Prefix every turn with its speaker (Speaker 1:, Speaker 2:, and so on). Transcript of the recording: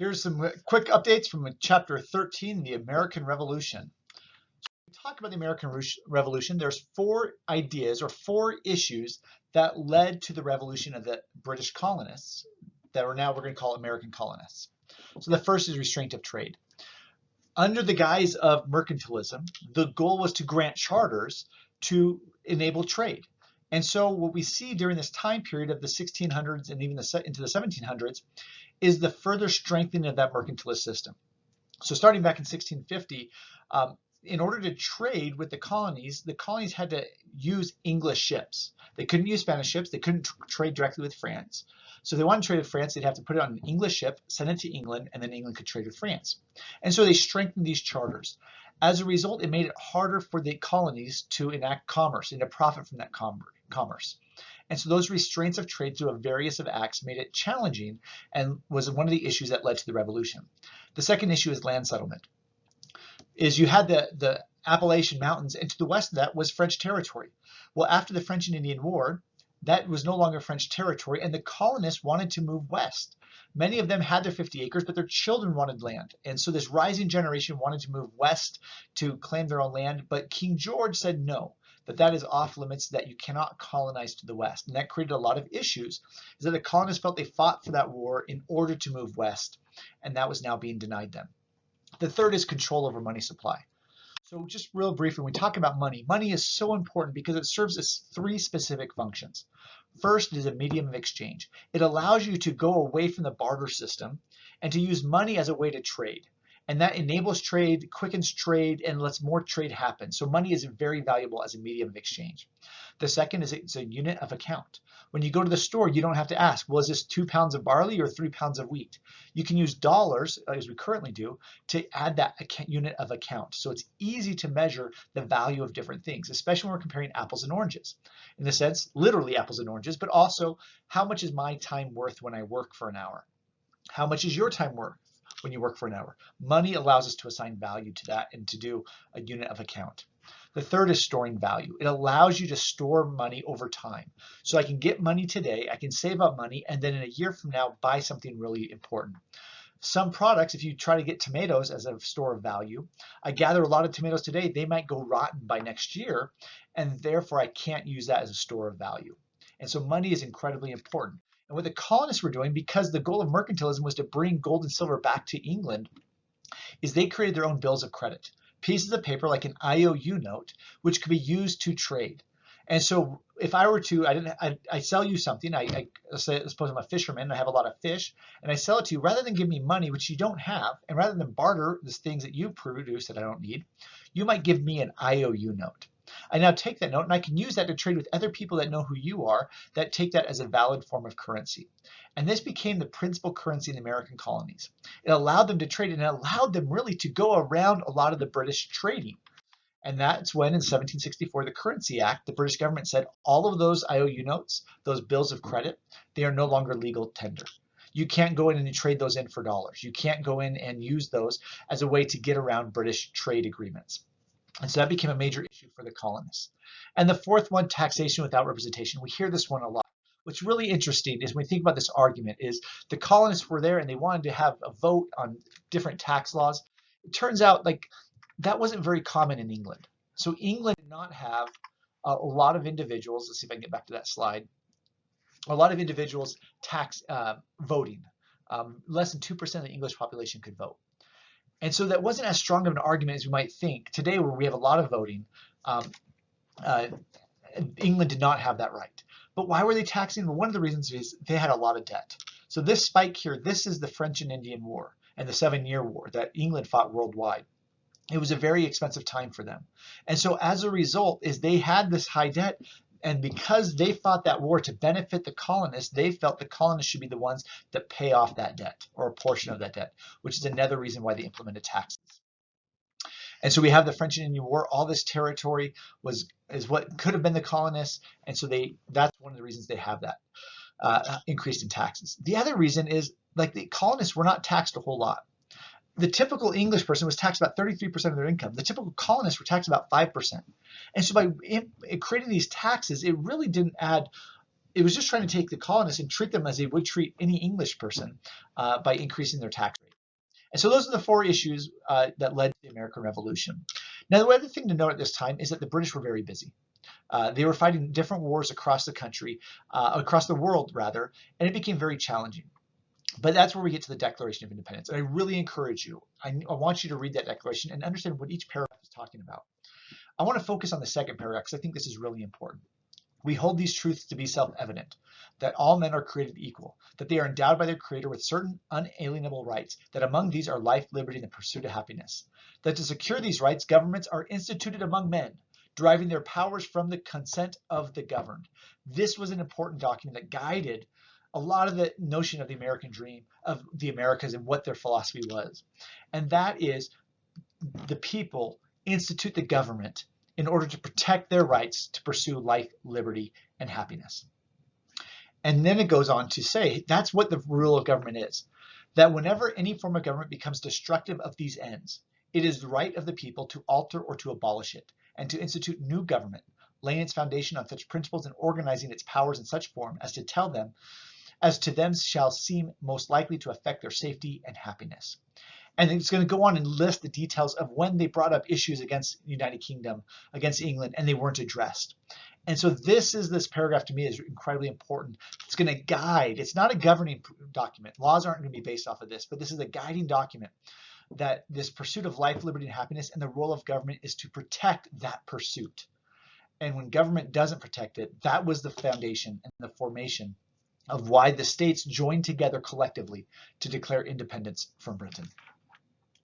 Speaker 1: Here's some quick updates from Chapter 13, the American Revolution. So when we talk about the American Revolution, there's four ideas or four issues that led to the revolution of the British colonists that are now we're going to call American colonists. So the first is restraint of trade. Under the guise of mercantilism, the goal was to grant charters to enable trade. And so what we see during this time period of the 1600s and even into the 1700s is the further strengthening of that mercantilist system. So starting back in 1650, in order to trade with the colonies had to use English ships. They couldn't use Spanish ships. They couldn't trade directly with France. So if they wanted to trade with France, they'd have to put it on an English ship, send it to England, and then England could trade with France. And so they strengthened these charters. As a result, it made it harder for the colonies to enact commerce and to profit from that commerce. And so those restraints of trade through a various of acts made it challenging and was one of the issues that led to the revolution. The second issue is land settlement. You had the Appalachian Mountains, and to the west of that was French territory. Well, after the French and Indian War, that was no longer French territory, and the colonists wanted to move west. Many of them had their 50 acres, but their children wanted land. And so this rising generation wanted to move west to claim their own land, but King George said no, that is off limits, that you cannot colonize to the west. And that created a lot of issues, is that the colonists felt they fought for that war in order to move west, and that was now being denied them. The third is control over money supply. So just real briefly, when we talk about money, money is so important because it serves as three specific functions. First, it is a medium of exchange. It allows you to go away from the barter system and to use money as a way to trade. And that enables trade, quickens trade, and lets more trade happen. So money is very valuable as a medium of exchange. The second is it's a unit of account. When you go to the store, you don't have to ask, well, is this 2 pounds of barley or 3 pounds of wheat? You can use dollars, as we currently do, to add that unit of account. So it's easy to measure the value of different things, especially when we're comparing apples and oranges. In the sense, literally apples and oranges, but also how much is my time worth when I work for an hour? How much is your time worth when you work for an hour? Money allows us to assign value to that and to do a unit of account. The third is storing value. It allows you to store money over time. So I can get money today, I can save up money, and then in a year from now, buy something really important. Some products, if you try to get tomatoes as a store of value, I gather a lot of tomatoes today, they might go rotten by next year, and therefore I can't use that as a store of value. And so money is incredibly important. And what the colonists were doing, because the goal of mercantilism was to bring gold and silver back to England, is they created their own bills of credit. Pieces of paper like an IOU note, which could be used to trade. And so if I were to, I sell you something, suppose I'm a fisherman and I have a lot of fish, and I sell it to you, rather than give me money, which you don't have, and rather than barter the things that you produce that I don't need, you might give me an IOU note. I now take that note and I can use that to trade with other people that know who you are, that take that as a valid form of currency. And this became the principal currency in the American colonies. It allowed them to trade, and it allowed them really to go around a lot of the British trading. And that's when in 1764, the Currency Act, the British government said all of those IOU notes, those bills of credit, they are no longer legal tender. You can't go in and trade those in for dollars. You can't go in and use those as a way to get around British trade agreements. And so that became a major issue for the colonists. And the fourth one, taxation without representation. We hear this one a lot. What's really interesting is when we think about this argument is the colonists were there and they wanted to have a vote on different tax laws. It turns out like that wasn't very common in England. So England did not have a lot of individuals. Let's see if I can get back to that slide. A lot of individuals voting. Less than 2% of the English population could vote. And so that wasn't as strong of an argument as you might think. Today, where we have a lot of voting, England did not have that right. But why were they taxing? Well, one of the reasons is they had a lot of debt. So this spike here, this is the French and Indian War and the 7-Year War that England fought worldwide. It was a very expensive time for them. And so as a result, is they had this high debt. And because they fought that war to benefit the colonists, they felt the colonists should be the ones that pay off that debt or a portion of that debt, which is another reason why they implemented taxes. And so we have the French and Indian War. All this territory is what could have been the colonists. And so that's one of the reasons they have that increase in taxes. The other reason is like the colonists were not taxed a whole lot. The typical English person was taxed about 33% of their income. The typical colonists were taxed about 5%. And so by creating these taxes, it really didn't add, it was just trying to take the colonists and treat them as they would treat any English person by increasing their tax rate. And so those are the four issues that led to the American Revolution. Now, the other thing to note at this time is that the British were very busy. They were fighting different wars across the country, across the world rather, and it became very challenging. But that's where we get to the Declaration of Independence. And I really encourage you, I want you to read that declaration and understand what each paragraph is talking about. I want to focus on the second paragraph because I think this is really important. We hold these truths to be self-evident, that all men are created equal, that they are endowed by their Creator with certain unalienable rights, that among these are life, liberty, and the pursuit of happiness, that to secure these rights, governments are instituted among men, deriving their powers from the consent of the governed. This was an important document that guided a lot of the notion of the American dream, of the Americas, and what their philosophy was. And that is the people institute the government in order to protect their rights to pursue life, liberty, and happiness. And then it goes on to say that's what the rule of government is, that whenever any form of government becomes destructive of these ends, it is the right of the people to alter or to abolish it, and to institute new government, laying its foundation on such principles and organizing its powers in such form as to them shall seem most likely to affect their safety and happiness. And it's going to go on and list the details of when they brought up issues against the United Kingdom, against England, and they weren't addressed. And so this paragraph to me is incredibly important. It's going to guide. It's not a governing document. Laws aren't going to be based off of this, but this is a guiding document that this pursuit of life, liberty, and happiness, and the role of government is to protect that pursuit. And when government doesn't protect it, that was the foundation and the formation of why the states joined together collectively to declare independence from Britain.